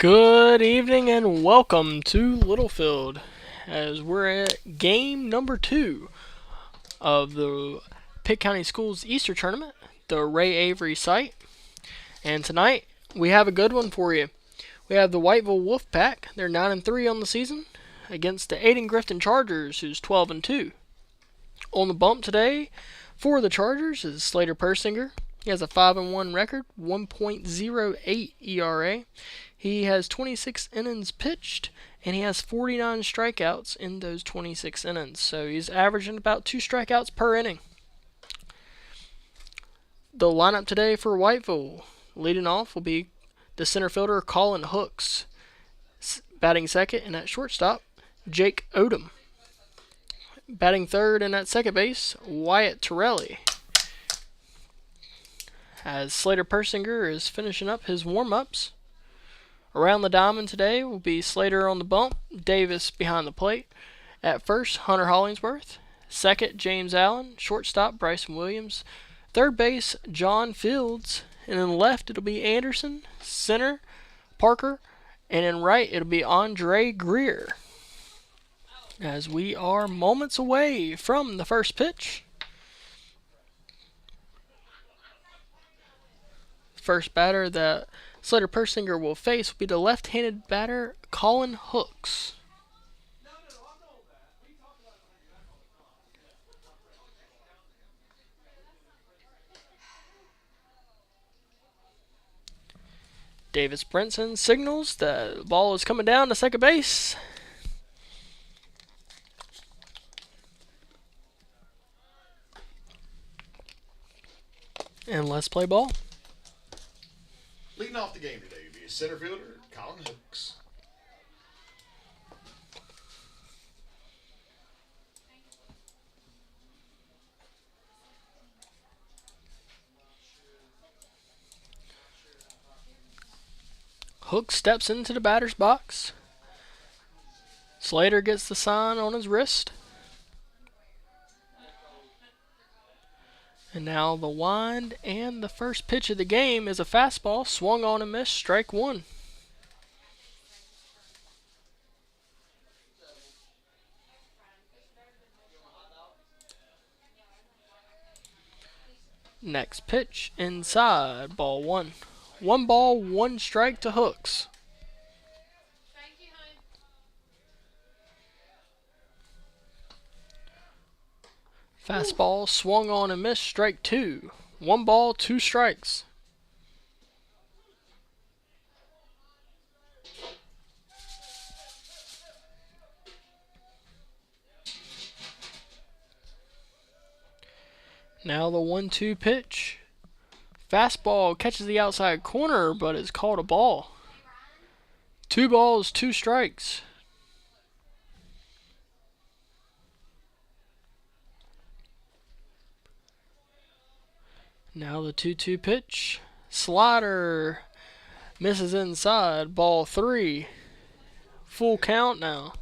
Good evening and welcome to Littlefield as we're at game number 2 of the Pitt County Schools Easter Tournament, the Ray Avery site. And tonight we have a good one for you. We have the Whiteville Wolfpack, they're 9-3 on the season, against the Ayden-Grifton Chargers, who's 12-2. On the bump today for the Chargers is Slater Persinger. He has a 5-1 record, 1.08 ERA. He has 26 innings pitched, and he has 49 strikeouts in those 26 innings. So he's averaging about 2 strikeouts per inning. The lineup today for Whiteville, leading off, will be the center fielder Colin Hooks. Batting second and at shortstop, Jake Odom. Batting third and at second base, Wyatt Torelli. As Slater Persinger is finishing up his warm-ups. Around the diamond today will be Slater on the bump, Davis behind the plate. At first, Hunter Hollingsworth. Second, James Allen. Shortstop, Bryson Williams. Third base, John Fields. And in left, it'll be Anderson. Center, Parker. And in right, it'll be Andre Greer. As we are moments away from the first pitch. First batter that Slater Persinger will face will be the left-handed batter Colin Hooks. Davis Brinson signals the ball is coming down to second base. And let's play ball. Leading off the game today will be center fielder Colin Hooks. Hooks steps into the batter's box. Slater gets the sign on his wrist. And now the wind and the first pitch of the game is a fastball, swung on and missed, strike one. Next pitch, inside, ball one. 1 ball, 1 strike to Hooks. Fastball swung on and missed, strike 2. 1 ball, 2 strikes. Now the 1-2 pitch. Fastball catches the outside corner, but is called a ball. 2 balls, 2 strikes. Now the 2-2 pitch. Slider misses inside. Ball 3. Full count now.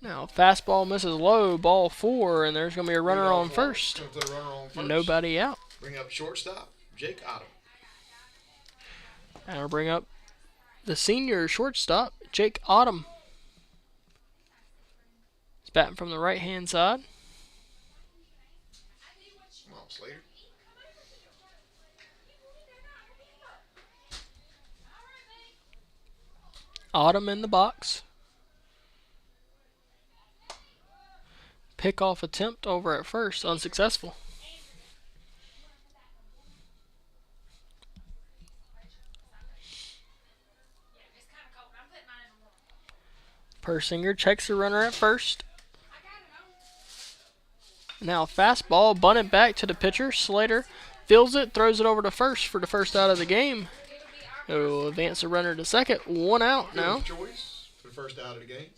Now fastball misses low. Ball 4, and there's going to be a runner on first. Nobody out. Bring up shortstop Jake Odom. And I'll bring up the senior shortstop, Jake Odom. He's batting from the right-hand side. Come on, Slater. Odom in the box. Pickoff attempt over at first, unsuccessful. Persinger checks the runner at first. Now fastball, bunted back to the pitcher. Slater fields it, throws it over to first for the first out of the game. He'll advance the runner to second. 1 out now. Choice for the first out of the game.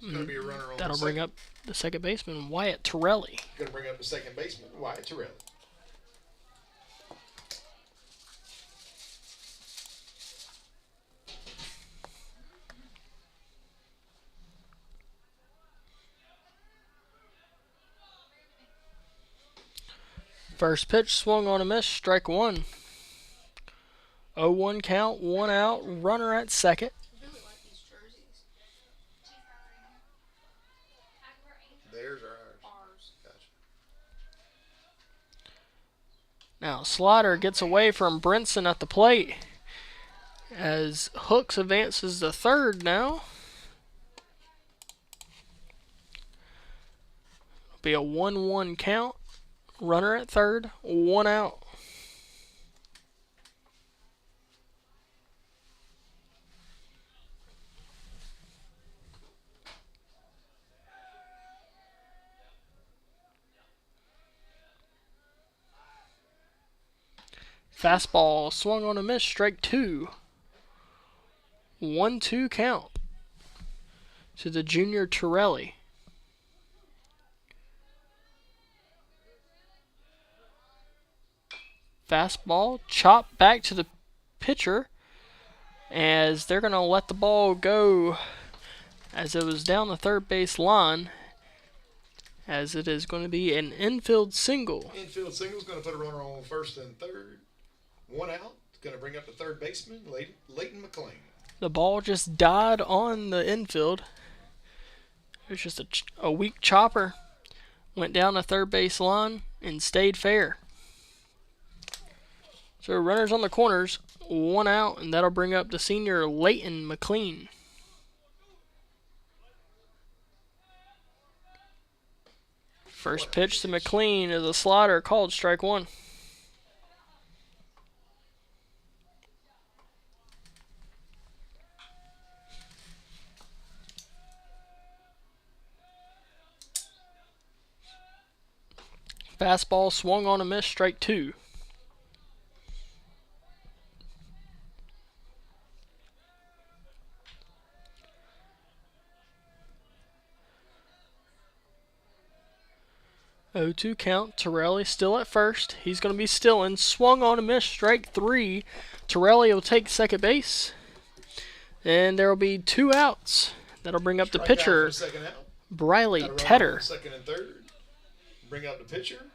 It's going to be a runner on That'll bring up the second baseman, Wyatt Torelli. Going to bring up the second baseman, Wyatt Torelli. First pitch swung on a miss, strike one. 0-1 count, one out, runner at second. Theirs or ours? Gotcha. Now Slaughter gets away from Brinson at the plate as Hooks advances to third now. Be a 1-1 count, runner at third, one out. Fastball swung on a miss, strike two. 1-2 count to the junior Torelli. Fastball chopped back to the pitcher as they're going to let the ball go as it was down the third base line, as it is going to be an infield single. Infield single is going to put a runner on first and third. One out. It's going to bring up the third baseman, Leighton McLean. The ball just died on the infield. It was just a weak chopper. Went down the third base line and stayed fair. So runners on the corners, one out, and that'll bring up the senior Leighton McLean. First pitch to McLean is a slider called strike one. Fastball swung on a miss, strike two. Oh, 2 count. Torelli still at first. He's going to be still in. Swung on a miss, strike three. Torelli will take second base. And there will be two outs. That'll bring up the pitcher, Briley Tedder. Second and third. Bring up the pitcher,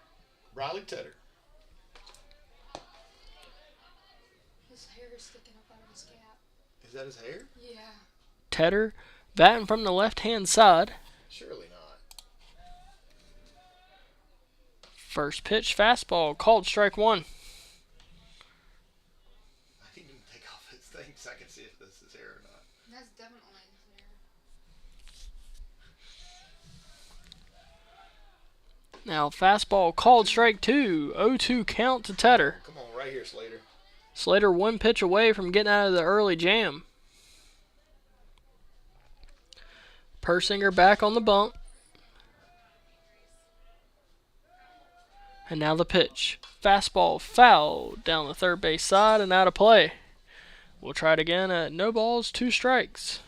Riley Tedder. His hair is sticking up out of his cap. Is that his hair? Yeah. Tedder batting from the left-hand side. Surely not. First pitch, fastball, called strike one. I need to take off his thing so I can see if this is hair or not. That's definitely his hair. Now fastball called strike two. 0-2 count to Tedder. Come on, right here, Slater. Slater one pitch away from getting out of the early jam. Persinger back on the bump. And now the pitch. Fastball foul down the third base side and out of play. We'll try it again at no balls, two strikes.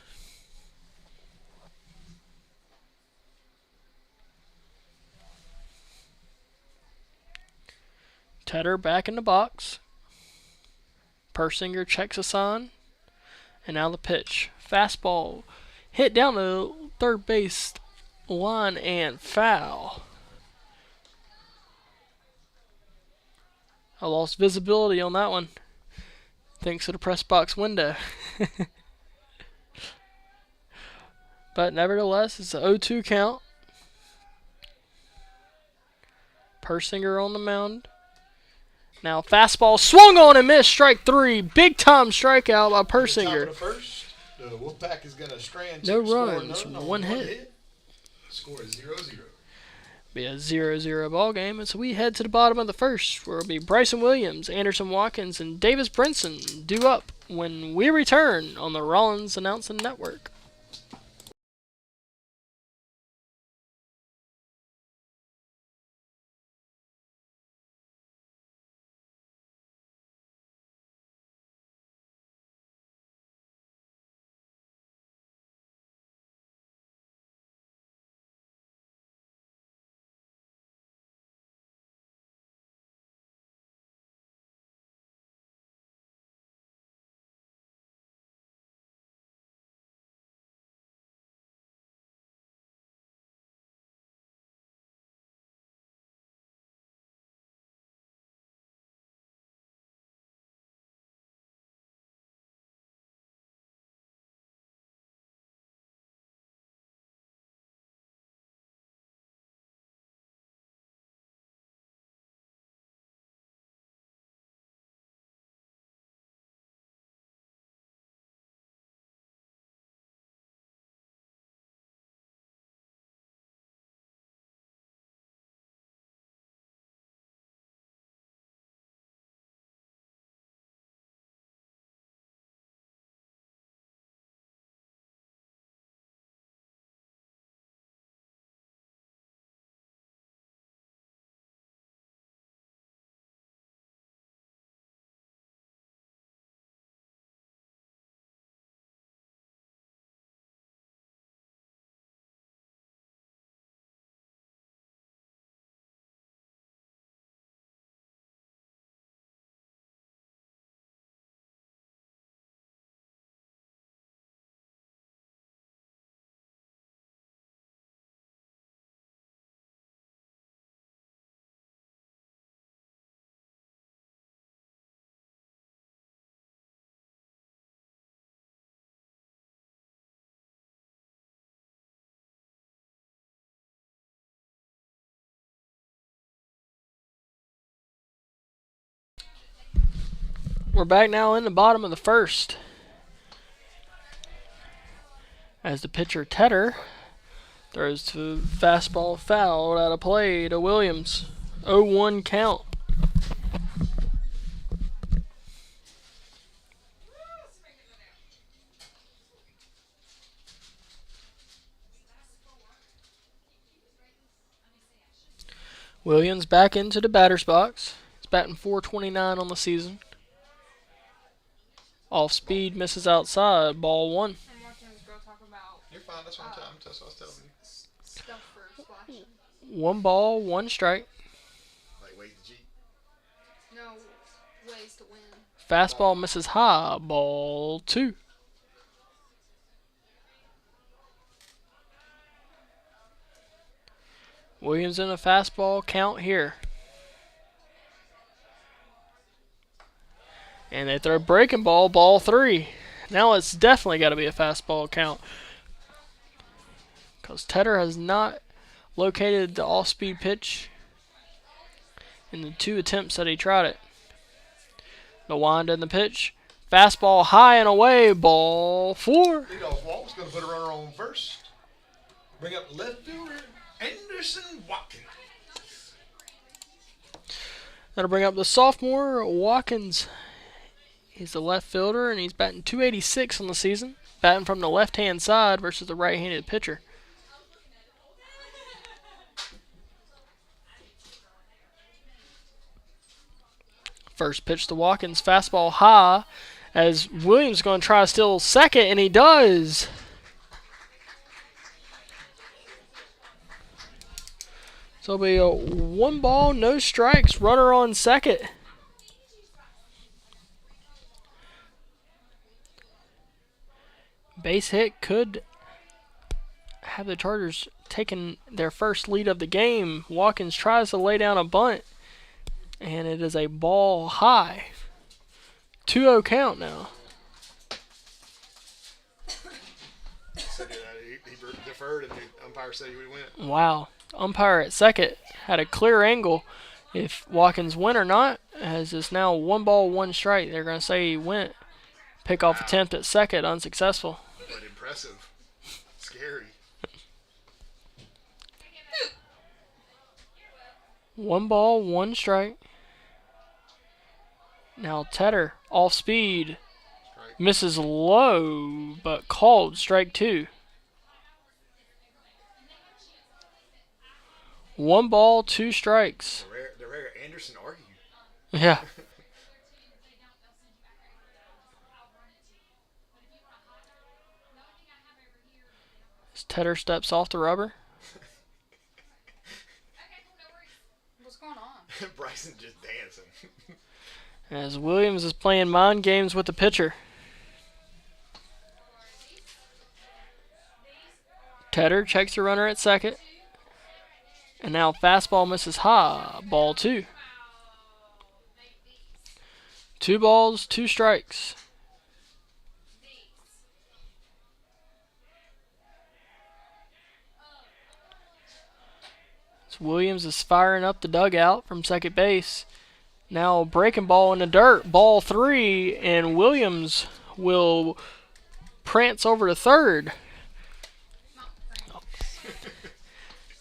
Tedder back in the box. Persinger checks a sign. And now the pitch. Fastball hit down the third base line and foul. I lost visibility on that one, thanks to the press box window. But nevertheless, it's an 0-2 count. Persinger on the mound. Now fastball swung on and missed, strike three. Big time strikeout by Persinger. Top of the first, the Wolfpack is going to strand. No runs, one hit. Score is 0-0. Be a 0-0 ball game, and so we head to the bottom of the first, where it'll be Bryson Williams, Anderson Watkins, and Davis Brinson due up when we return on the Rollins Announcing Network. We're back now in the bottom of the first. As the pitcher Tedder throws to fastball fouled out of play to Williams. 0-1 count. Williams back into the batter's box. He's batting .429 on the season. Off speed, misses outside. Ball 1. I'm watching this girl talk about You're fine. That's what I was telling you. stuff for splashing. 1 ball, 1 strike. Like wait the Jeep. No ways to win. Fastball misses high. Ball 2. Williams in a fastball count here. And they throw breaking ball, ball 3. Now it's definitely got to be a fastball count. Because Tedder has not located the off-speed pitch in the 2 attempts that he tried it. The wind and the pitch. Fastball high and away, ball 4. Leadoff Walt's going to put a runner on first. Bring up left fielder Anderson Watkins. That'll bring up the sophomore Watkins. He's the left fielder, and he's batting .286 on the season. Batting from the left-hand side versus the right-handed pitcher. First pitch to Watkins, fastball high, as Williams is going to try to steal second, and he does. So it'll be a 1 ball, no strikes, runner on second. Base hit could have the Chargers taking their first lead of the game. Watkins tries to lay down a bunt, and it is a ball high. 2-0 count now. Said he deferred, and the umpire said he would win. Wow. Umpire at second had a clear angle if Watkins went or not, as it's now 1 ball, 1 strike. They're going to say he went. Pickoff attempt at second, unsuccessful. But impressive. Scary. 1 ball, 1 strike. Now Tedder, off speed, Right. misses low, but called strike 2. 1 ball, 2 strikes. The rare Anderson argue. Yeah. As Tedder steps off the rubber. What's going on? Bryson just dancing. As Williams is playing mind games with the pitcher. Tedder checks the runner at second. And now fastball misses high. Ball 2. 2 balls, 2 strikes. As Williams is firing up the dugout from second base. Now breaking ball in the dirt. Ball 3. And Williams will prance over to third.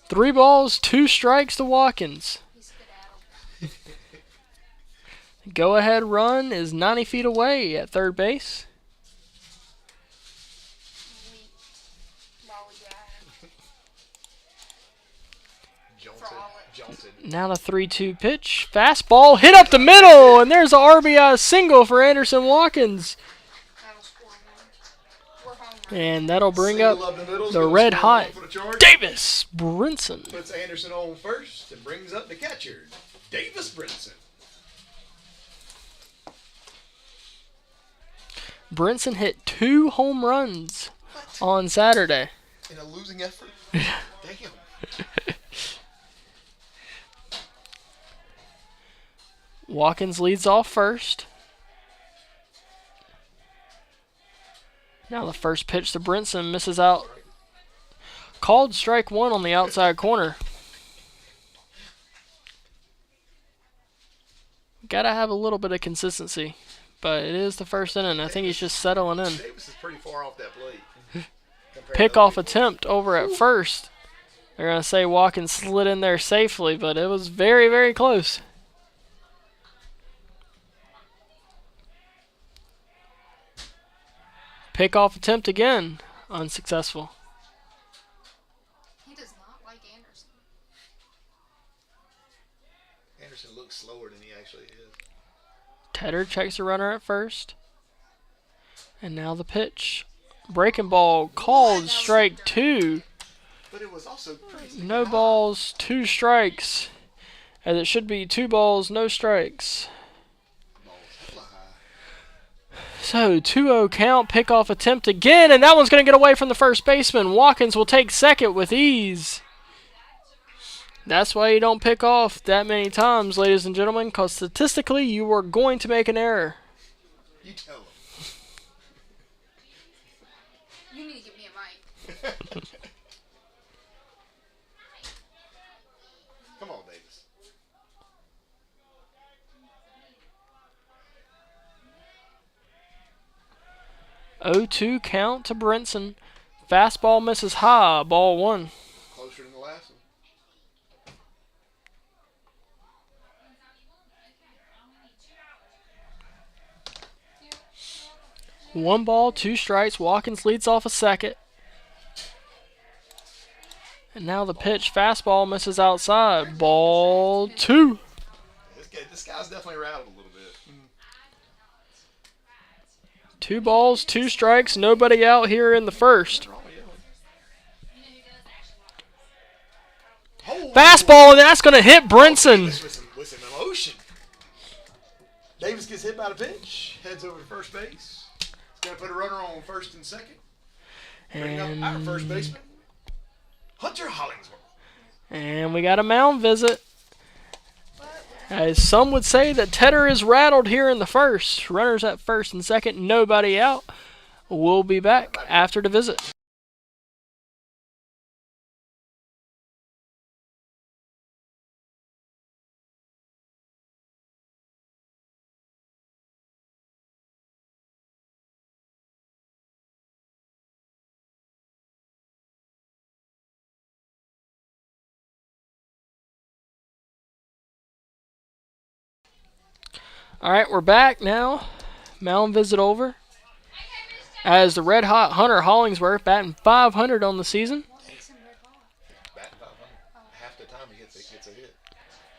3 balls, 2 strikes to Watkins. Go ahead run is 90 feet away at third base. Jolted. Now the 3-2 pitch. Fastball hit up the middle, and there's a RBI single for Anderson Watkins. That'll score one. We're home run. And that'll bring Single up the middle's the gonna red score hot one for the Chargers. Davis Brinson. Puts Anderson on first and brings up the catcher, Davis Brinson. Brinson hit 2 home runs on Saturday. In a losing effort. Damn. Watkins leads off first. Now the first pitch to Brinson misses out. Called strike 1 on the outside corner. Gotta have a little bit of consistency but it is the first inning. I think he's just settling in. Davis is pretty far off that plate. Pickoff attempt over at first. They're going to say Watkins slid in there safely, but it was very, very close. Pickoff attempt again. Unsuccessful. He does not like Anderson. Anderson looks slower than he actually is. Tedder checks the runner at first. And now the pitch. Breaking ball called strike 2. But it was also crazy. No balls, 2 strikes. As it should be 2 balls, no strikes. So 2-0 count, pickoff attempt again, and that one's going to get away from the first baseman. Watkins will take second with ease. That's why you don't pick off that many times, ladies and gentlemen, because statistically you are going to make an error. You tell him. You need to give me a mic. Come on, Davis. Oh-2 count to Brinson. Fastball misses high, ball 1. Closer than the last one. 1 ball, 2 strikes. Watkins leads off a second. And now the pitch. Fastball misses outside. Ball 2. This guy's definitely rattled a little bit. 2 balls, 2 strikes. Nobody out here in the first. Fastball, and that's going to hit Brinson. With some emotion. Davis gets hit by the pitch. Heads over to first base. He's going to put a runner on first and second. Bring up our first baseman, Hunter Hollingsworth. And we got a mound visit. As some would say that Tedder is rattled here in the first. Runners at first and second, nobody out. We'll be back after the visit. All right, we're back now. Mound visit over. As the red hot Hunter Hollingsworth batting .500 on the season. What makes him red hot? Batting 500. Half the time he gets a hit.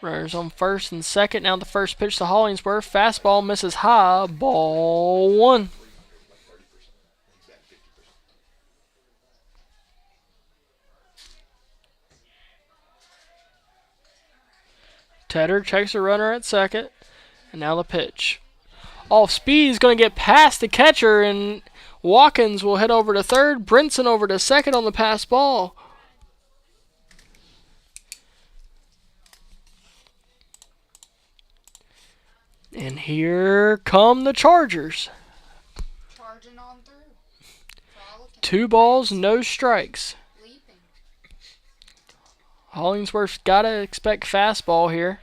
Runners on first and second. Now the first pitch to Hollingsworth. Fastball misses high. Ball 1. Tedder checks a runner at second. And now the pitch. Off speed is going to get past the catcher, and Watkins will head over to third. Brinson over to second on the pass ball. And here come the Chargers. Charging on through. 2 balls, no strikes. Leaping. Hollingsworth's got to expect fastball here.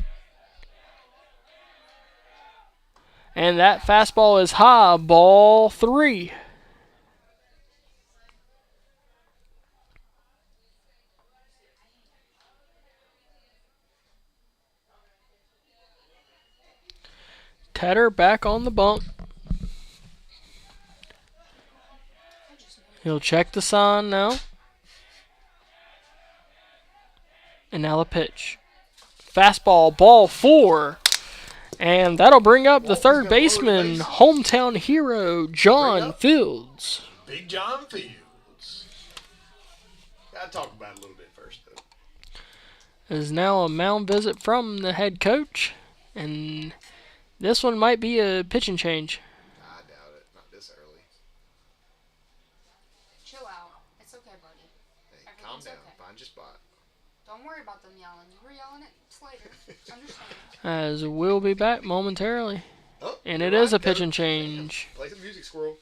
And that fastball is high, ball 3. Tedder back on the bump. He'll check the sign now. And now the pitch. Fastball, ball 4. And that'll bring up the third baseman, hometown hero, John Fields. Big John Fields. Gotta talk about it a little bit first, though. There's now a mound visit from the head coach. And this one might be a pitching change. I doubt it. Not this early. Chill out. It's okay, buddy. Hey, calm down. Okay. Find your spot. Don't worry about them yelling. You were yelling at Slater. Understand. As we'll be back momentarily. Oh, And it is a pitching change. Play some music, squirrel.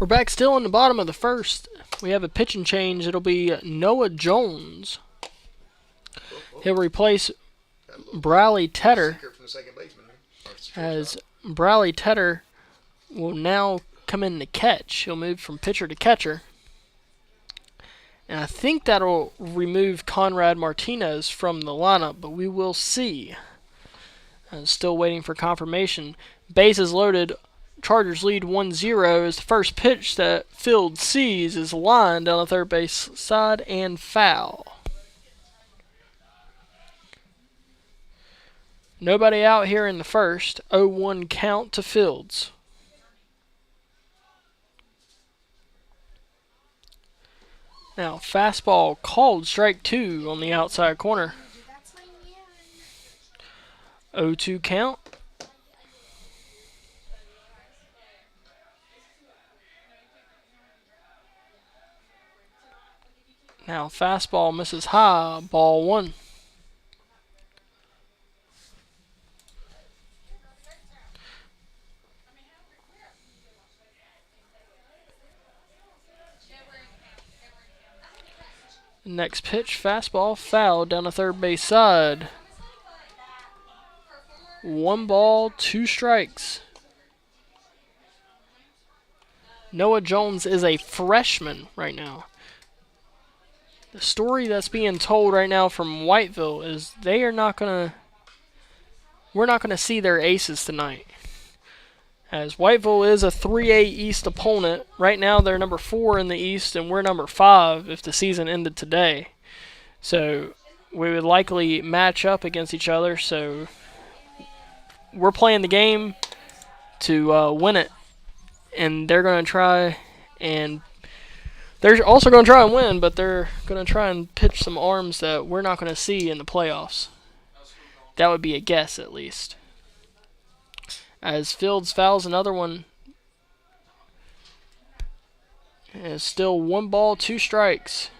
We're back still in the bottom of the first. We have a pitching change. It'll be Noah Jones. He'll replace Briley Tedder, as Briley Tedder will now come in to catch. He'll move from pitcher to catcher. And I think that'll remove Conrad Martinez from the lineup, but we will see. I'm still waiting for confirmation. Bases loaded. Chargers lead 1-0 as the first pitch that Field sees is lined down the third base side and foul. Nobody out here in the first. 0-1 count to Fields. Now, fastball called, strike 2 on the outside corner. 0-2 count. Now, fastball misses high, ball 1. Next pitch, fastball, foul down the third base side. 1 ball, 2 strikes. Noah Jones is a freshman right now. The story that's being told right now from Whiteville is we're not gonna see their aces tonight. As Whiteville is a 3A East opponent. Right now they're number 4 in the East and we're number 5 if the season ended today. So we would likely match up against each other. So we're playing the game to win it. And they're going to try and they're also going to try and win, but they're going to try and pitch some arms that we're not going to see in the playoffs. That would be a guess, at least. As Fields fouls another one. And it's still 1 ball, 2 strikes.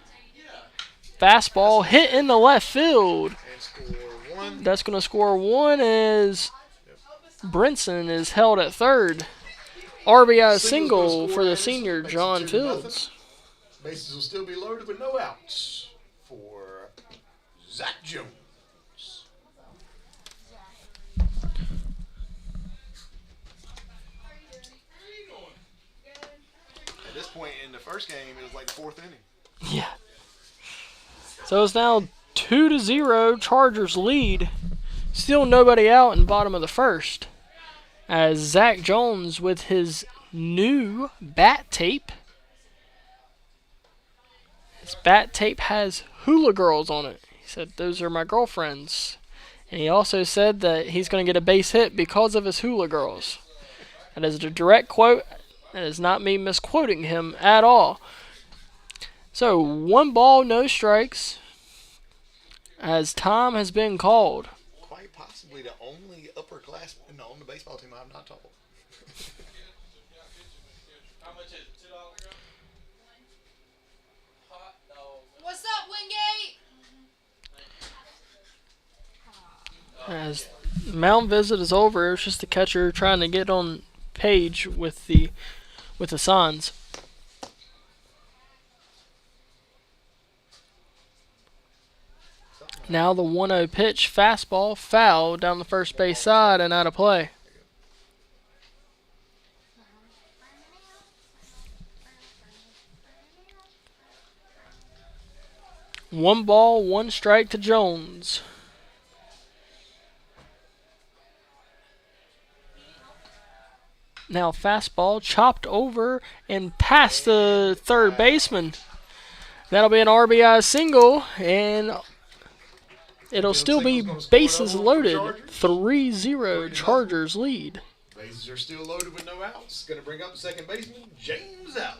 Fastball hit in the left field. That's going to score 1 as Brinson is held at third. RBI single for the senior, John Fields. Bases will still be loaded with no outs for Zach Jones. At this point in the first game, it was like the 4th inning. Yeah. So it's now 2-0. Chargers lead. Still nobody out in the bottom of the first. As Zach Jones with his new bat tape. His bat tape has hula girls on it. He said, "Those are my girlfriends." And he also said that he's going to get a base hit because of his hula girls. That is a direct quote. That is not me misquoting him at all. So, 1 ball, no strikes. As time has been called. Quite possibly the only upperclassman on the baseball team I'm not told. What's up, Wingate? As mound visit is over, it was just the catcher trying to get on page with the signs. Now the 1-0 pitch, fastball, foul down the first base side and out of play. One ball, 1 strike to Jones. Now fastball chopped over and past the third baseman. That'll be an RBI single, and it'll still be bases loaded. 3-0 Chargers lead. Bases are still loaded with no outs. Going to bring up the second baseman, James Allen.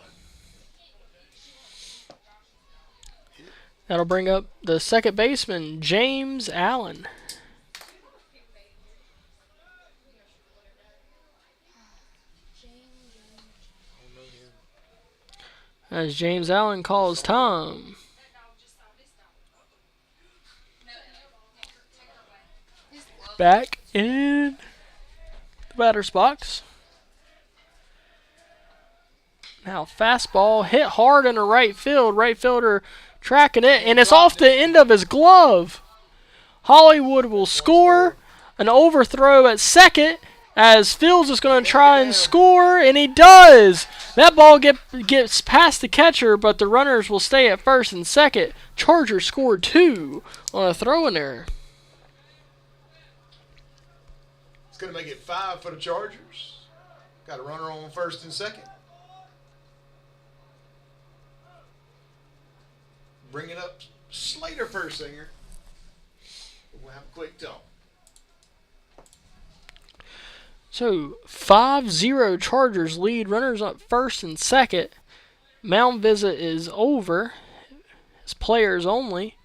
That'll bring up the second baseman, James Allen. As James Allen calls time. Back in the batter's box. Now fastball hit hard in the right field. Right fielder tracking it, and it's off the end of his glove. Hollywood will score. An overthrow at second as Fields is going to try and score, and he does. That ball gets past the catcher, but the runners will stay at first and second. Chargers scored 2 on a throw in there. It's going to make it 5 for the Chargers. Got a runner on first and second. Bringing up Slater Persinger. We'll have a quick talk. So 5-0 Chargers lead. Runners up first and second. Mound visit is over. It's players only.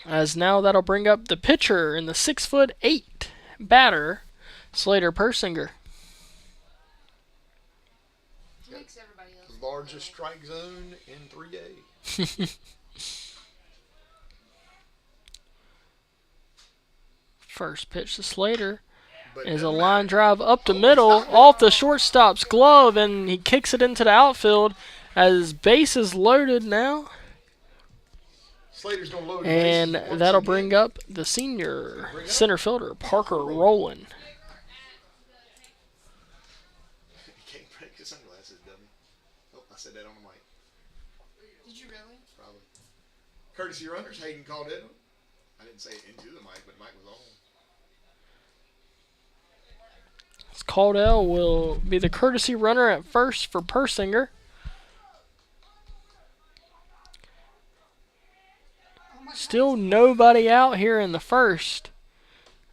As now that'll bring up the pitcher in the 6'8" batter, Slater Persinger. Makes everybody else Largest strike zone in 3A. First pitch to Slater is a line drive up the middle, off the shortstop's glove, and he kicks it into the outfield as base is loaded now. Slater's gonna load And that'll bring up the senior center fielder, Parker Rowland. You can't break your sunglasses, dummy. Oh, I said that on the mic. Did you really? Probably. Courtesy runners, Hayden called it. I didn't say it into the mic, but the mic was on. Caldwell will be the courtesy runner at first for Persinger. Still nobody out here in the first.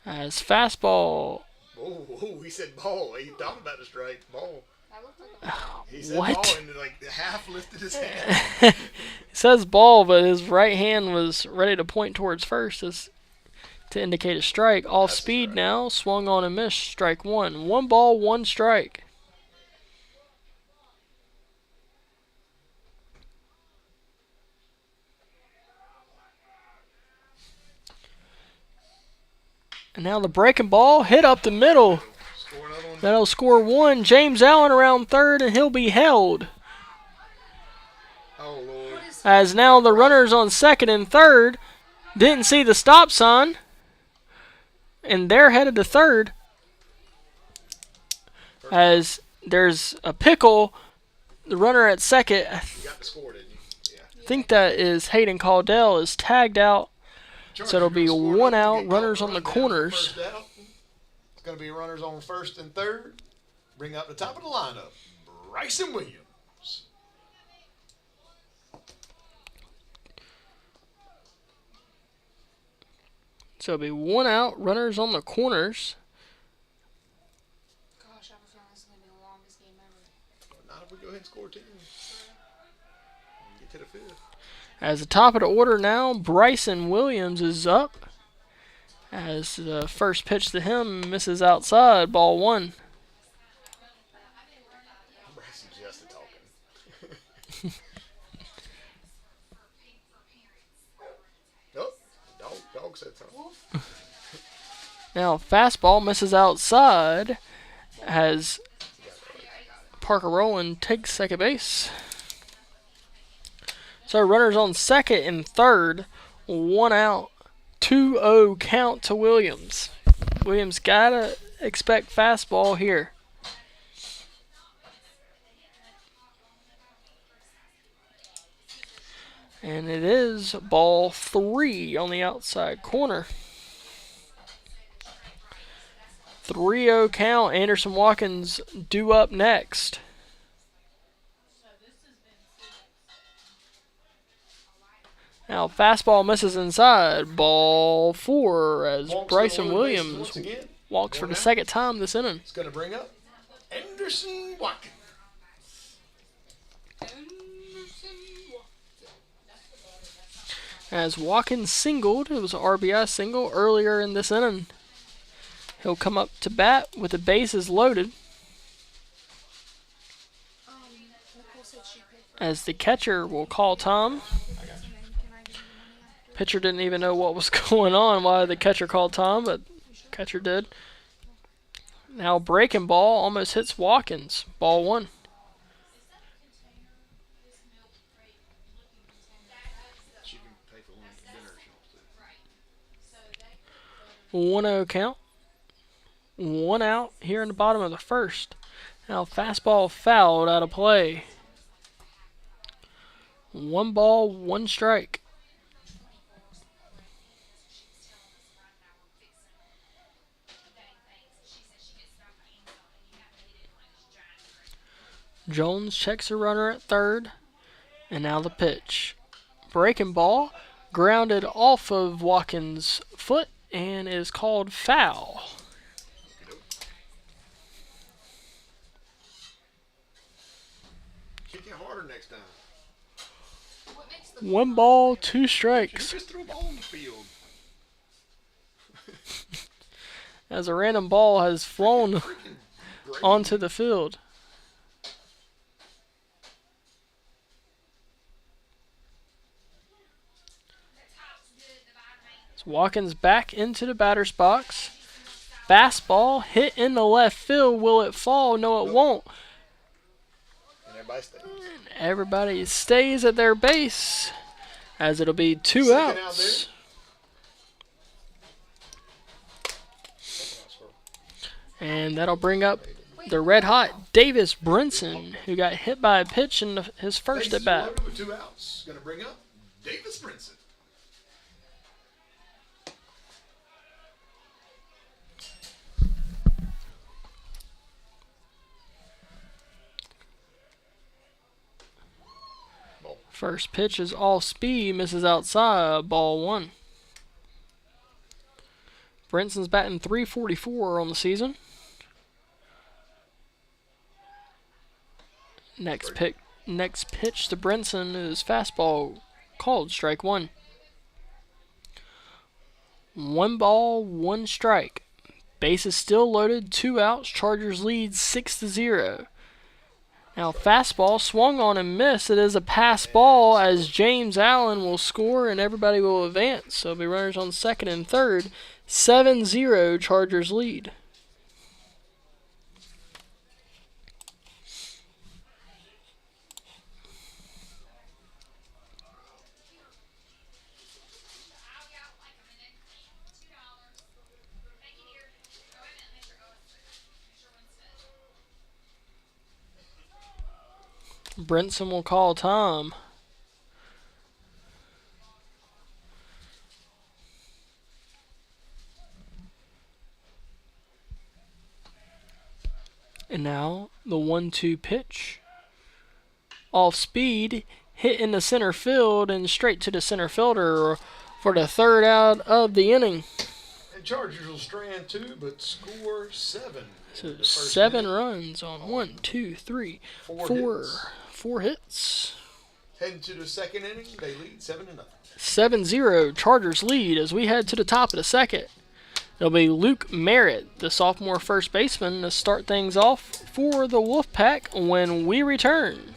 As fastball. Oh, he said ball. He thought about the strike. Ball. That looked like a He said What? ball and like half lifted his hand. It says ball, but his right hand was ready to point towards first as to indicate a strike. Off That's a speed strike. now. Swung on and missed. Strike 1. 1 ball, 1 strike. And now the breaking ball hit up the middle. Score another one. That'll score 1. James Allen around third, and he'll be held. Oh, Lord. As now the runners on second and third didn't see the stop sign, and they're headed to third. As there's a pickle, the runner at second, You got the score, didn't you? Yeah. I think that is Hayden Caldwell, is tagged out. Chargers it'll be gonna score 1 another. out, Get runners called on the run down for corners. first out. It's going to be runners on first and third. Bring up the top of the lineup, Bryson Williams. So it'll be 1 out, runners on the corners. gosh, I have a feeling this is gonna be the longest game ever. Not if we go ahead and score 10. And get to the fifth. As the top of the order now, Bryson Williams is up. As the first pitch to him misses outside, ball 1. Bryson's just a talking. Oh, dog said something. Now fastball misses outside as Parker Rowland takes second base. So runners on second and third, 1 out, 2-0 count to Williams. Williams gotta expect fastball here. And it is ball 3 on the outside corner. 3-0 count. Anderson Watkins due up next. Now fastball misses inside. Ball 4 as Walks Bryson to the bases Williams once again. walks for One the out. second time this inning. It's going to bring up Anderson Watkins. As Watkins singled, it was an RBI single earlier in this inning. He'll come up to bat with the bases loaded Nicole said she paid for as the catcher will call time. it. Can I give you money after? Pitcher didn't even know what was going on, why the catcher called time, but catcher did. Now breaking ball almost hits Watkins. Ball 1. 1-0 count. 1 out here in the bottom of the first. Now fastball fouled out of play. 1 ball, 1 strike. Jones checks a runner at third. And now the pitch. Breaking ball, grounded off of Watkins' foot and is called foul. Kick it harder next time. 1 ball, 2 You strikes. just threw a ball on the field. As a random ball has flown Freaking great. onto the field. As Watkins back into the batter's box. Fastball hit in the left field. Will it fall? No, it won't. And everybody stays. Everybody stays at their base as it'll be 2 Second out outs. And that'll bring up the red hot Davis Brinson, who got hit by a pitch in his first Bases at are bat. loaded with 2 outs. Going to bring up Davis Brinson. First pitch is off speed, misses outside, ball 1. Brinson's batting .344 on the season. Next pitch to Brinson is fastball called strike 1. 1 ball, 1 strike. Base is still loaded, 2 outs. Chargers lead 6-0. Now fastball swung on and missed. It is a pass ball as James Allen will score and everybody will advance. So it'll be runners on second and third. 7-0 Chargers lead. Brinson will call time. And now the 1-2 pitch. Off speed, hit in the center field and straight to the center fielder for the 3rd out of the inning. And Chargers will strand 2, but score 7. So 7 runs on 1, 2, 3, 4 hits. Heading to the second inning, they lead 7-0. 7-0 Chargers lead as we head to the top of the second. It'll be Luke Merritt, the sophomore first baseman, to start things off for the Wolfpack when we return.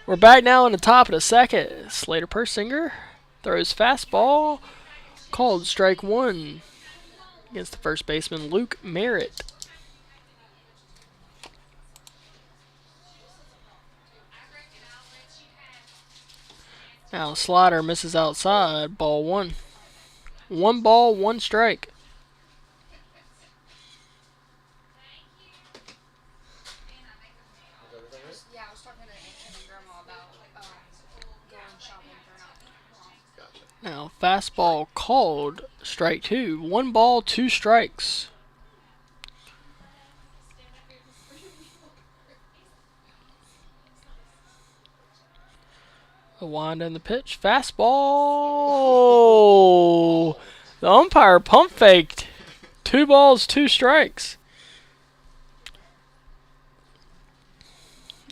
We're back now in the top of the second. Slater Persinger throws fastball. Called strike one against the first baseman, Luke Merritt. Now slider misses outside. Ball one. 1 ball, 1 strike. Yeah, I was talking to Aunt and Grandma about going shopping for not long. Gotcha. Now fastball called strike two. 1 ball, 2 strikes. The wind and the pitch. Fastball. The umpire pump faked. 2 balls, 2 strikes.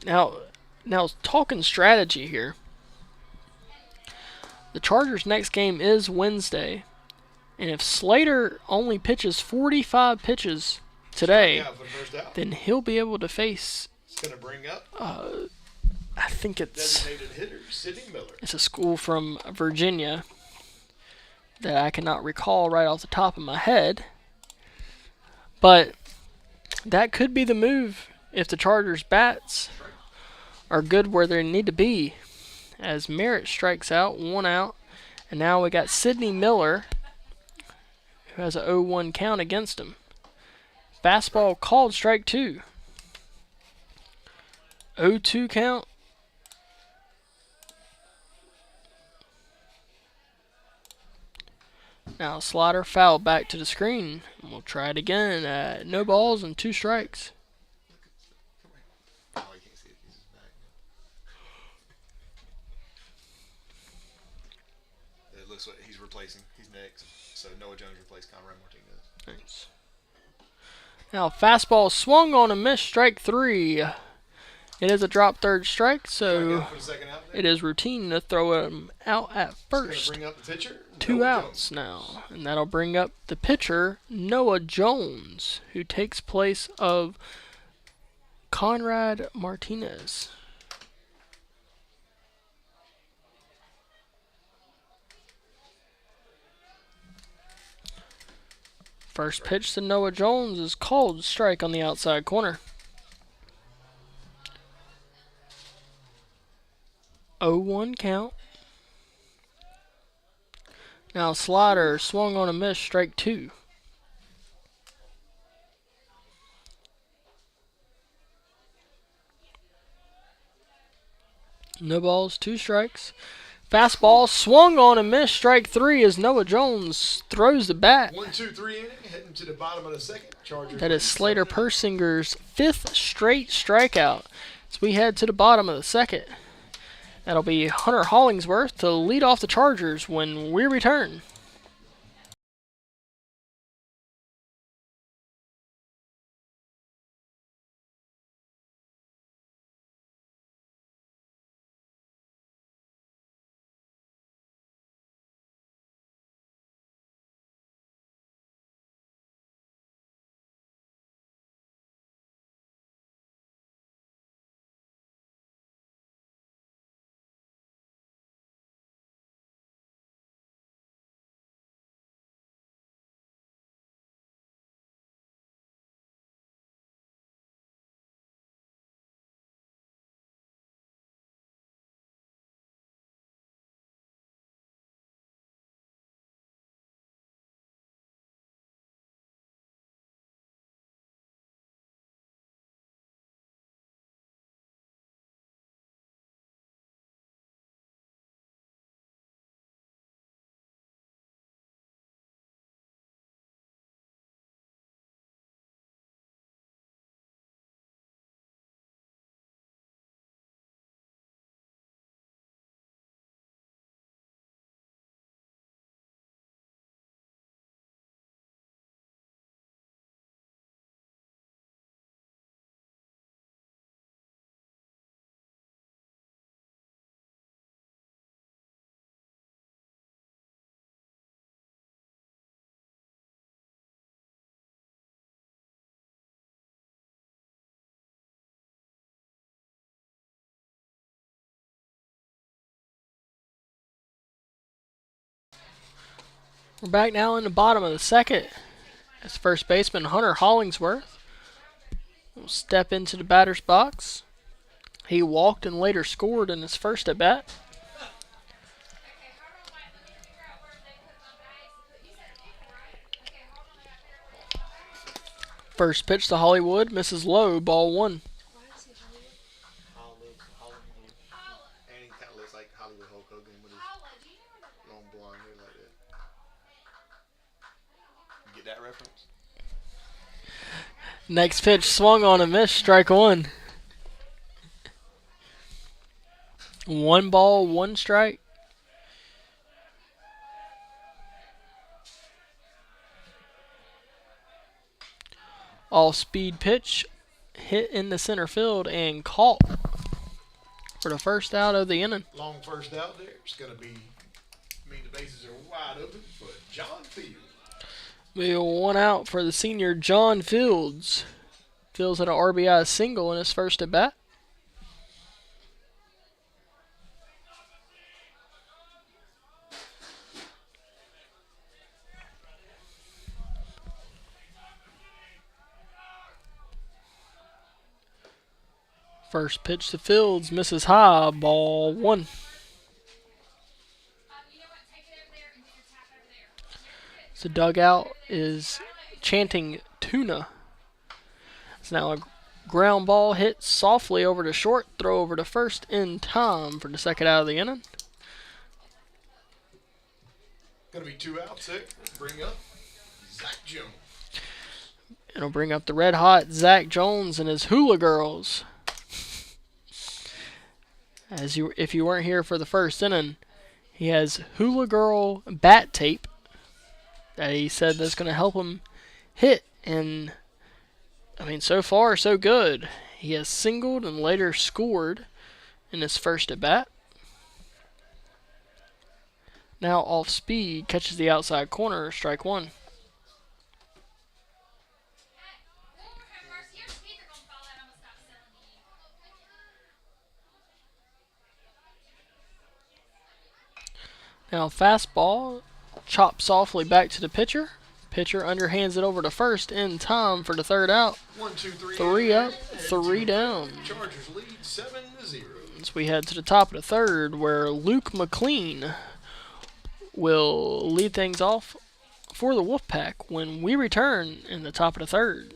Now talking strategy here. The Chargers' next game is Wednesday. And if Slater only pitches 45 pitches today, Yeah, for the first out. then he'll be able to face, It's going to bring up I think designated hitter Sidney Miller. it's a school from Virginia that I cannot recall right off the top of my head. But that could be the move if the Chargers' bats are good where they need to be. As Merritt strikes out, 1 out. And now we got Sidney Miller, who has a 0-1 count against him. Fastball called strike 2. 0-2 count. Now slider foul back to the screen. And we'll try it again. No balls and 2 strikes. Oh, you can't see it. He's back. It looks like he's replacing. He's next. So Noah Jones replaced Conrad Martinez. Nice. Now fastball swung on a miss, strike 3. It is a drop third strike, so For the second out there. it is routine to throw him out at It's gonna first. bring up the pitcher. 2 Noah outs now, and that'll bring up the pitcher, Noah Jones, who takes place of Conrad Martinez. First pitch to Noah Jones is called strike on the outside corner. 0-1 count. Now slider swung on a miss, strike 2. No balls, 2 strikes. Fastball swung on a miss, strike 3 as Noah Jones throws the bat. 1-2-3 inning, heading to the bottom of the second. Chargers. That is lead Slater 7-0. Persinger's 5th straight strikeout. As we head to the bottom of the second. That'll be Hunter Hollingsworth to lead off the Chargers when we return. We're back now in the bottom of the second. As first baseman Hunter Hollingsworth will step into the batter's box. He walked and later scored in his first at bat. First pitch to Hollywood, misses low, ball one. And he kind of looks like Hollywood Hulk Hogan with his long blonde hair like that. You get that reference? Next pitch swung on and missed, strike one. 1 ball, 1 strike. All-speed pitch hit in the center field and caught for the first out of the inning. Long first out there. It's going to mean the bases are wide open for John Field. We have 1 out for the senior John Fields. Fields had an RBI single in his first at bat. First pitch to Fields, misses high, ball one. The dugout is chanting tuna. It's now a ground ball hit softly over to short, throw over to first in time for the second out of the inning. Going to be 2 outs there. Bring up Zach Jones. It'll bring up the red hot Zach Jones and his Hula Girls. If you weren't here for the first inning, he has Hula Girl bat tape that he said that's going to help him hit. And, so far, so good. He has singled and later scored in his first at bat. Now off speed, catches the outside corner, strike one. Now fastball, chopped softly back to the pitcher. Pitcher underhands it over to first in time for the third out. 1, 2, 3. 3 up, 3 down. Chargers lead 7-0. As we head to the top of the third, where Luke McLean will lead things off for the Wolfpack when we return in the top of the third.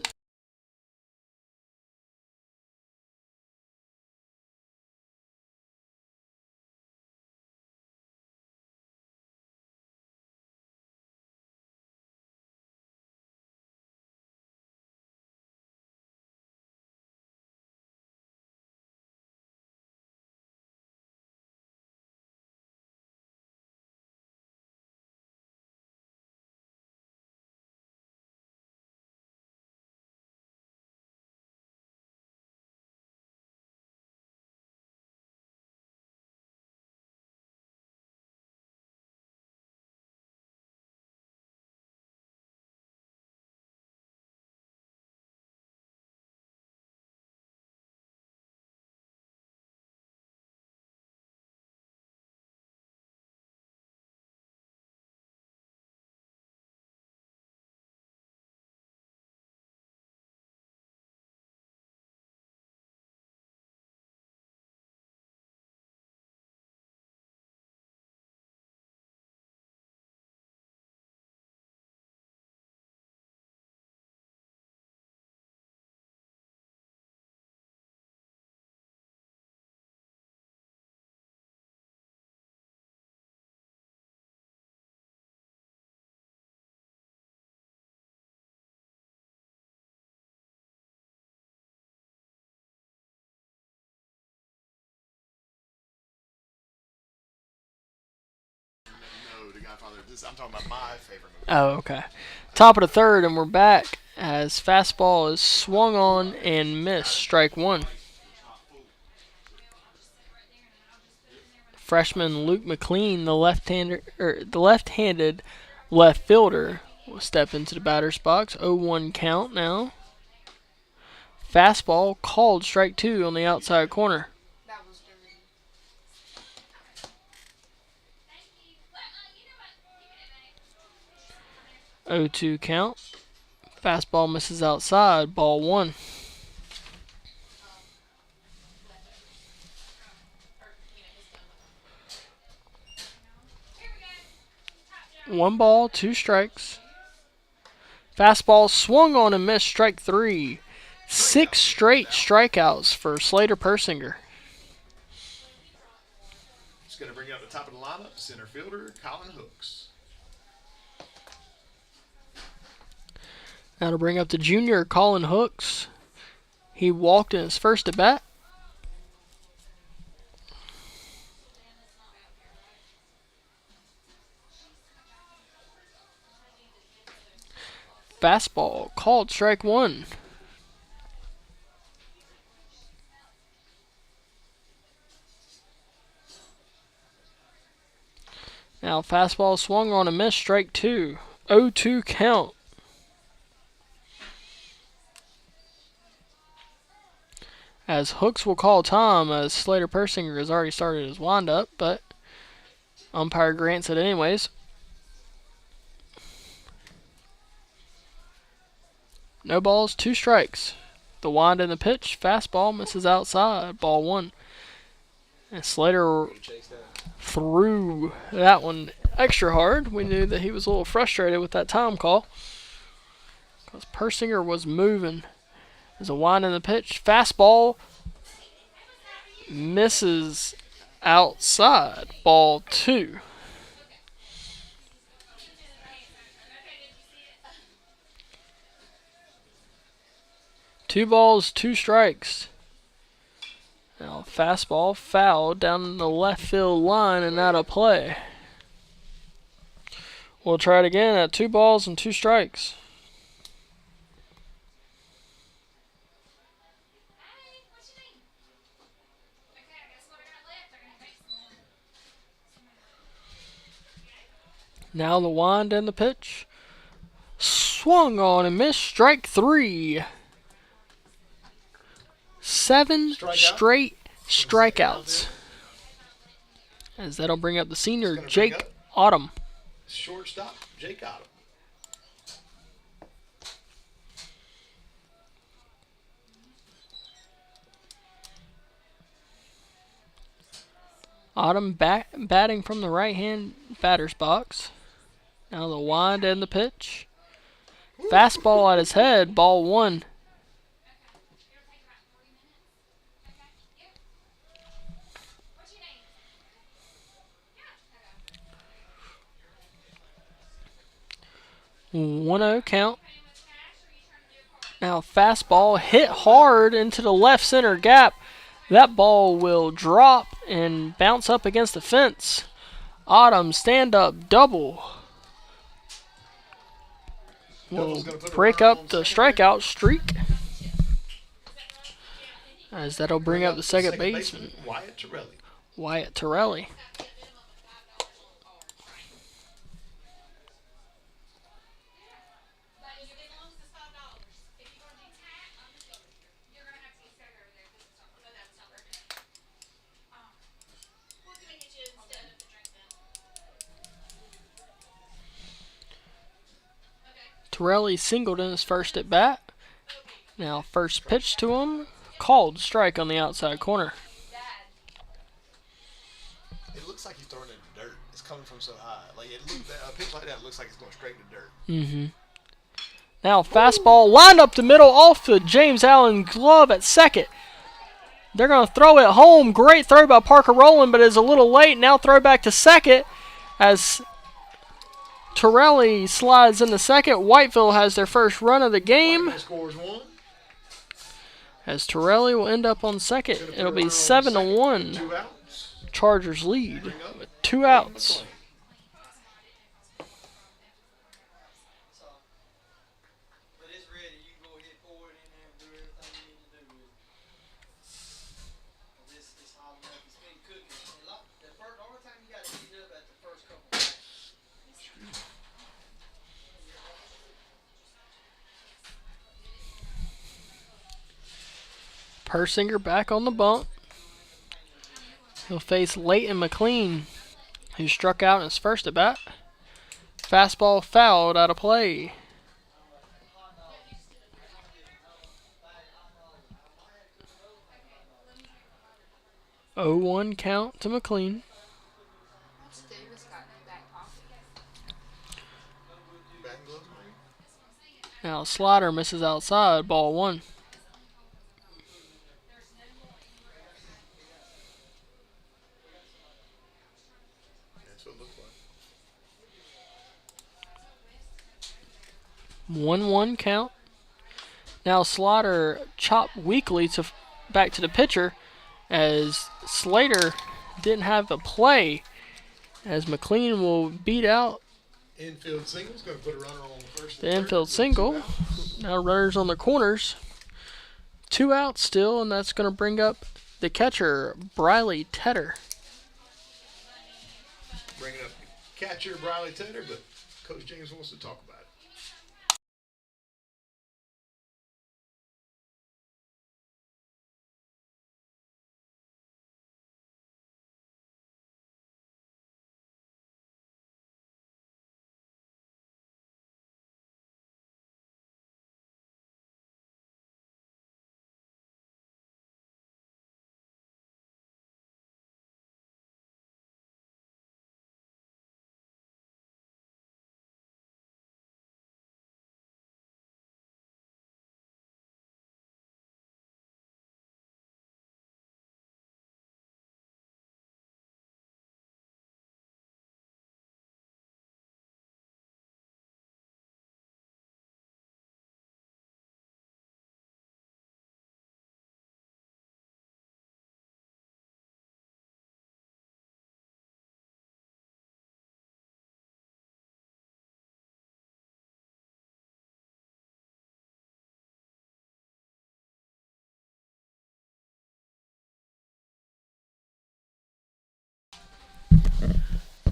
The Godfather. I'm talking about my favorite movie. Oh, okay. Top of the third, and we're back as fastball is swung on and missed, strike one. Freshman Luke McLean, the left-handed left fielder, will step into the batter's box. 0-1 count now. Fastball called strike two on the outside corner. That was dirty. 0-2 count. Fastball misses outside. Ball 1. One ball, 2 strikes. Fastball swung on and missed. Strike 3. 6 straight strikeouts for Slater Persinger. He's going to bring up the top of the lineup, center fielder Colin Hooks. Now to bring up the junior, Colin Hooks. He walked in his first at bat. Fastball called strike 1. Now fastball swung on and missed. Strike 2. 0-2 count. As Hooks will call time, as Slater Persinger has already started his windup, but umpire grants it anyways. No balls, 2 strikes. The wind and the pitch. Fastball misses outside. Ball 1. And Slater threw that one extra hard. We knew that he was a little frustrated with that time call, because Persinger was moving. There's a wind in the pitch. Fastball misses outside. Ball 2. Two balls, 2 strikes. Now fastball fouled down the left field line and out of play. We'll try it again at 2 balls and 2 strikes. Now the wind and the pitch. Swung on and missed. Strike 3. 7 straight strikeouts. As that'll bring up the senior, Jake Autumn. Shortstop, Jake Autumn. Autumn batting from the right-hand batter's box. Now the wind and the pitch. Fastball at his head. Ball 1. One-0 count. Now fastball hit hard into the left center gap. That ball will drop and bounce up against the fence. Autumn stand-up double will break up the strikeout streak, as that'll bring up the second baseman, Wyatt Torelli. Torelli singled in his first at bat. Now first pitch to him, called strike on the outside corner. It looks like he's throwing it in the dirt. It's coming from so high. Like a pitch like that looks like it's going straight to dirt. Mm-hmm. Now fastball lined up the middle off the James Allen glove at second. They're going to throw it home. Great throw by Parker Rowland, but it's a little late. Now throw back to second as Torelli slides into second. Whiteville has their first run of the game. Scores 1. As Torelli will end up on second. It'll be 7-1. 2 outs. Chargers lead with 2 outs. Persinger back on the bump. He'll face Leighton McLean, who struck out in his first at bat. Fastball fouled out of play. Oh, 1 count to McLean. What's Davis got in his back pocket? Batting gloves, maybe? Now Slaughter misses outside. Ball 1. That's what it looks like. 1-1 count. Now Slaughter chopped weakly to back to the pitcher as Slater didn't have the play as McLean will beat out Infield single's going to put a runner on first. the infield single. Now runners on the corners. 2 outs still, and that's going to bring up the catcher, Briley Tedder. Bringing up catcher Briley Tedder, but Coach James wants to talk about it.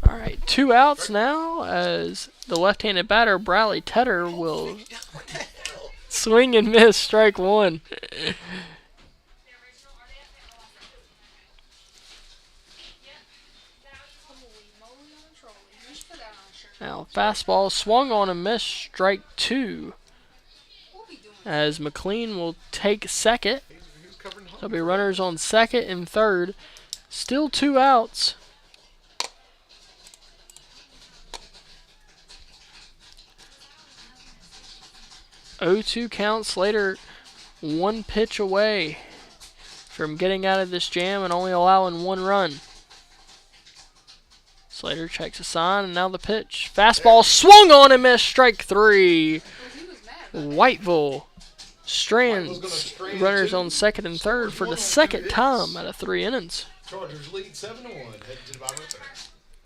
All right, 2 outs now as the left-handed batter, Briley Tedder, will swing and miss, strike 1. Holy moly on a trolley. You should put that on a shirt. Now fastball swung on and missed, strike 2. We'll be doing As McLean will take second. He was covering the There'll be runners on second and third. Still 2 outs. Oh, 2 count. Slater 1 pitch away from getting out of this jam and only allowing 1 run. Slater checks a sign, and now the pitch. Fastball swung on and missed, strike 3. he was mad. Whiteville Whiteville's gonna strands strand runners 2. on second and third for the Scores 1 on 2 second hits. time out of 3 innings. Chargers lead 7-1. Head to the bottom of the third.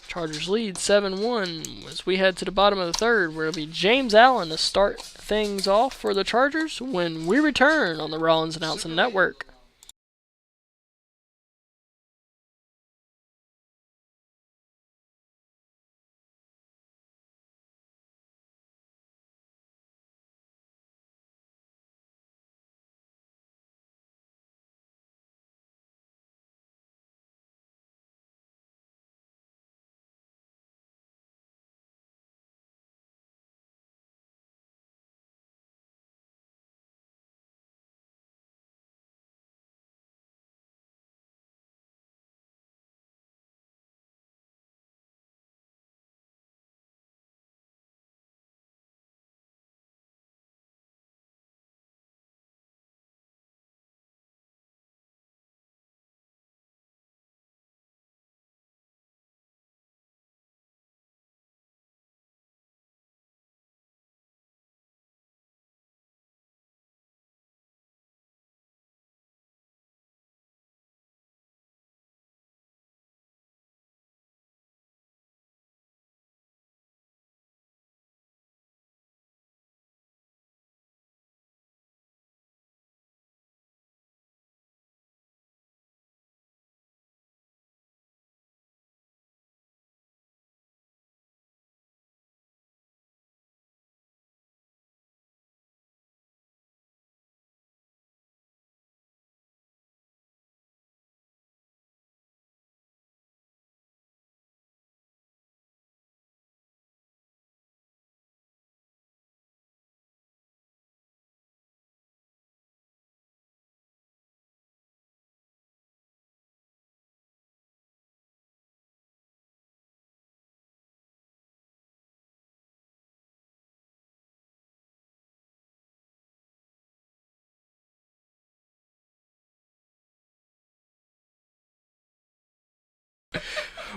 Chargers lead 7-1 as we head to the bottom of the third, where it'll be James Allen to start things off for the Chargers when we return on the Rollins Announcing Network.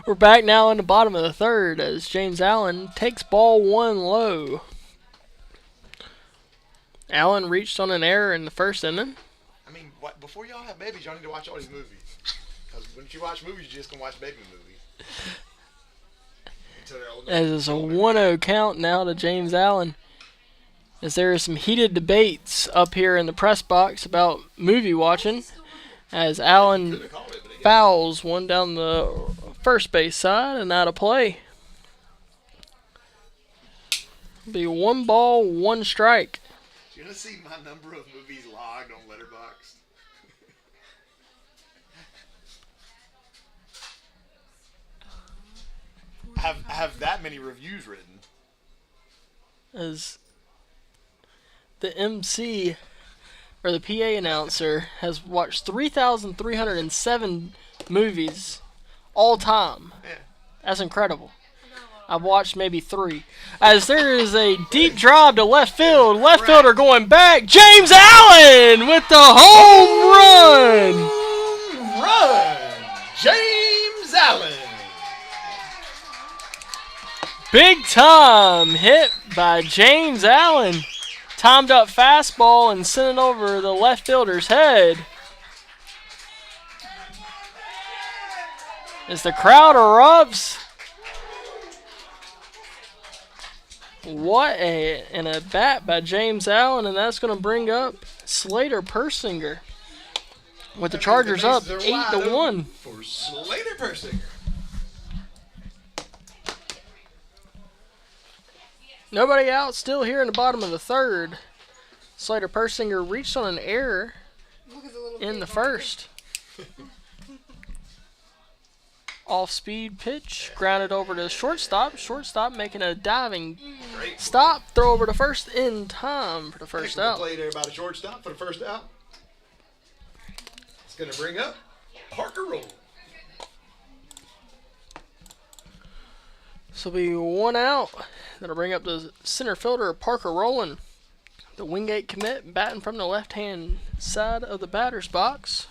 We're back now in the bottom of the third as James Allen takes ball one low. Allen reached on an error in the first inning. I mean, before y'all have babies, y'all need to watch all these movies. Because when you watch movies, you just can watch baby movies. Until they're old enough. As it's a 1-0 count now to James Allen. As there are some heated debates up here in the press box about movie watching. As Allen fouls one down the first base side and out of play. Be 1 ball, 1 strike. You want to see my number of movies logged on Letterboxd? I have that many reviews written. As the MC or the PA announcer has watched 3,307 movies all time. Yeah. That's incredible. I've watched maybe 3. As there is a deep drive to left field. Left fielder going back. James Allen with the home run. Home run! James Allen! Big time hit by James Allen. Timed up fastball and sent it over the left fielder's head. As the crowd erupts. What an at bat by James Allen, and that's going to bring up Slater Persinger with the Chargers up 8-1 for Slater Persinger. Nobody out, still here in the bottom of the third. Slater Persinger reached on an error in the first. Off-speed pitch, grounded over to shortstop. Shortstop making a diving stop, throw over to first in time for the first out. Play there about a shortstop for the first out. It's going to bring up Parker Roll. So it'll be 1 out. That'll bring up the center fielder, Parker Rowland. The Wingate commit batting from the left-hand side of the batter's box.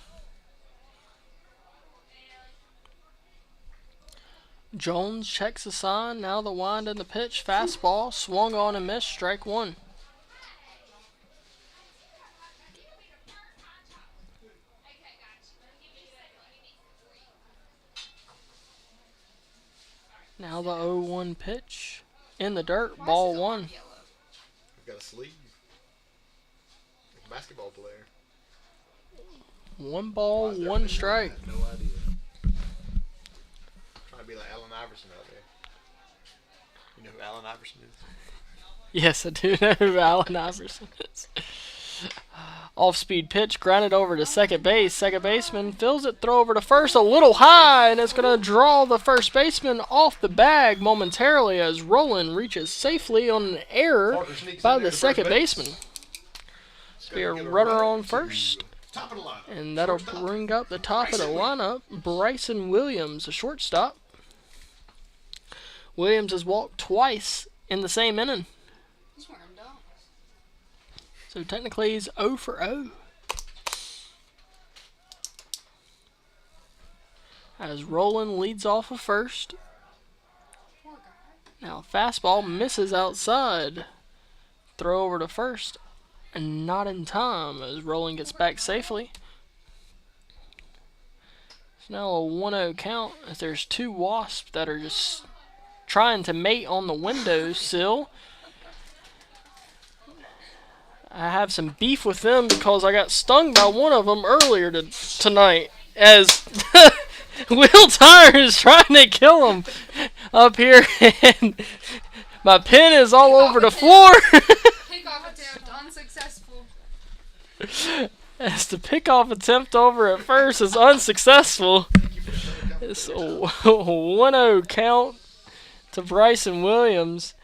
Jones checks the sign. Now the wind and the pitch. Fastball. Swung on and missed. Strike 1. Now the 0-1 pitch. In the dirt. Ball 1. We've got a sleeve. Like a basketball player. 1 ball, 1 strike. I have no idea. Trying to be like Allen Iverson out there. You know who Allen Iverson is? Yes, I do know who Allen Iverson is. Off-speed pitch, grounded over to second base. Second baseman fills it, throw over to first, a little high, and it's going to draw the first baseman off the bag momentarily as Rowland reaches safely on an error by the second baseman. Be a runner on first, and that'll bring up the top of the lineup, Bryson Williams, a shortstop. Williams has walked twice in the same inning. So technically he's 0 for 0. As Rowland leads off of first. Now fastball misses outside. Throw over to first. And not in time as Rowland gets back safely. It's now a 1-0 count as there's 2 wasps that are just trying to mate on the windowsill. I have some beef with them because I got stung by one of them earlier tonight as Will Tire is trying to kill him up here, and my pen is all over the floor. Pickoff attempt unsuccessful. As the pickoff attempt over at first is unsuccessful. It's a 1-0 count to Bryson Williams.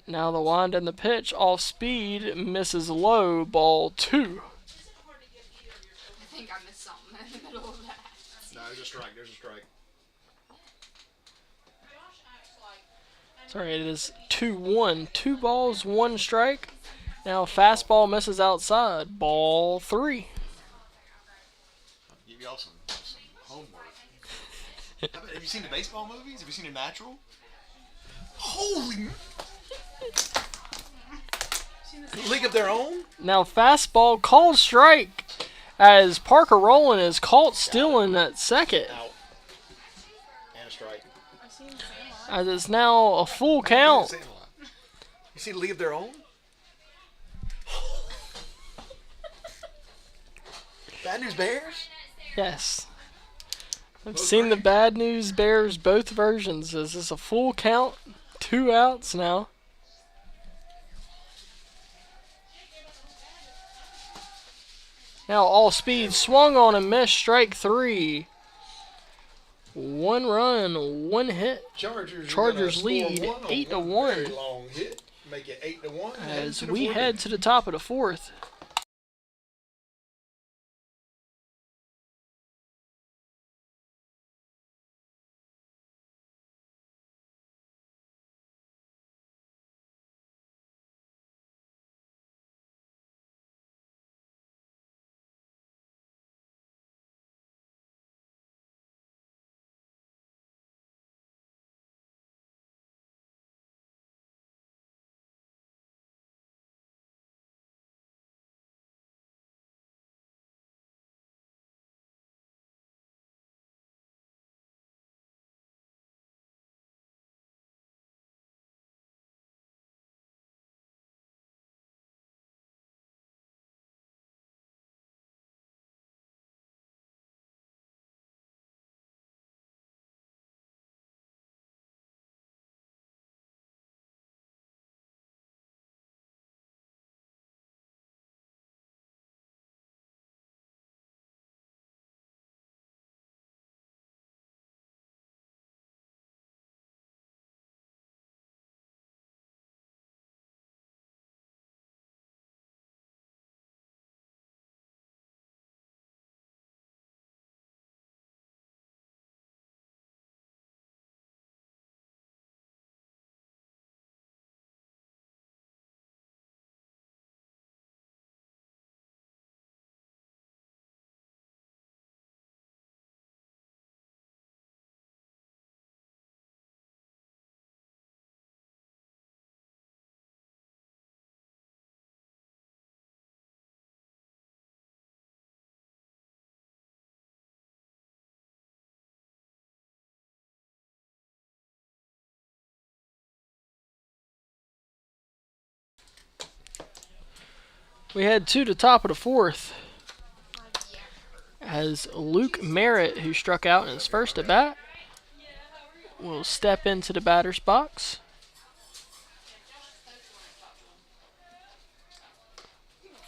Now the wind and the pitch, off speed, misses low, ball 2. I think I missed something in the middle of that. No, there's a strike. There's a strike. Sorry, it is 2-1. 2 balls, 1 strike. Now fastball misses outside, ball 3. I'll give y'all some Homework. Have you seen the baseball movies? Have you seen The Natural? Holy. League of Their Own? Now fastball called strike as Parker Rowland is caught stealing at second. Out. And a strike. As it's now a full count. You see the League of Their Own? Bad News Bears? Yes. I've seen the Bad News Bears both versions. Is this a full count? 2 outs now. Now all speed swung on and missed, strike 3. 1 run, 1 hit. Chargers lead 8-1. Very long hit. Make it 8-1. As we head to the top of the 4th. We head to the top of the 4th. As Luke Merritt, who struck out in his first at bat, will step into the batter's box.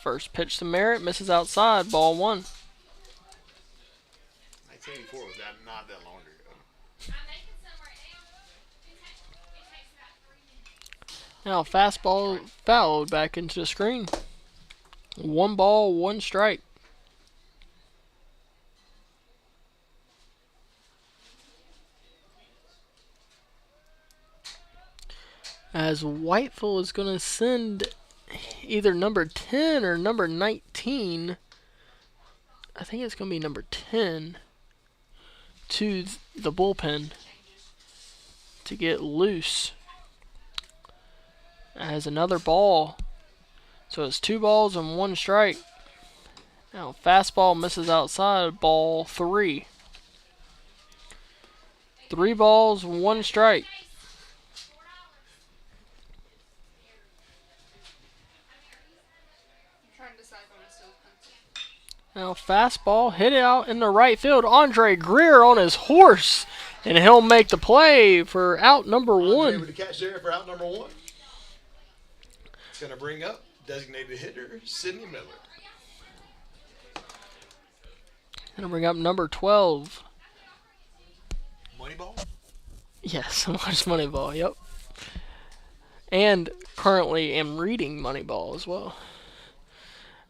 First pitch to Merritt, misses outside, ball 1. 1984 was not that long ago. Now fastball fouled back into the screen. 1 ball, 1 strike. As Whiteville is going to send either number 10 or number 19. I think it's going to be number 10 to the bullpen to get loose. As another ball. So it's 2 balls and 1 strike. Now fastball misses outside, ball 3. 3 balls, 1 strike. Now fastball hit it out in the right field. Andre Greer on his horse, and he'll make the play for out number 1. With the catch there for out number 1. It's going to bring up designated hitter Sidney Miller. Gonna bring up number 12. Moneyball? Yes, watch Moneyball. Yep. And currently am reading Moneyball as well.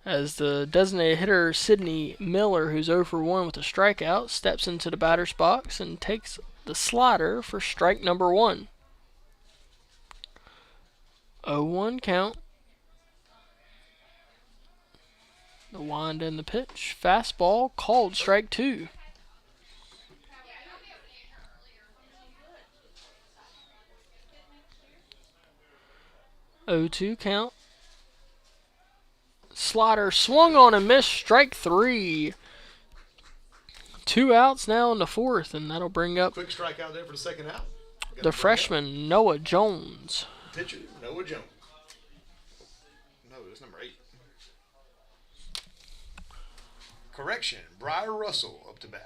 As the designated hitter Sidney Miller, who's 0 for 1 with a strikeout, steps into the batter's box and takes the slider for strike number 1. 0-1 count. The wind and the pitch. Fastball called strike 2. 0-2 count. Slider swung on and missed. Strike 3. 2 outs now in the 4th, and that'll bring up Quick strike out there for the second out. the freshman, Noah Jones. Pitcher, Noah Jones. No, it's number 8. Correction, Briar Russell up to bat.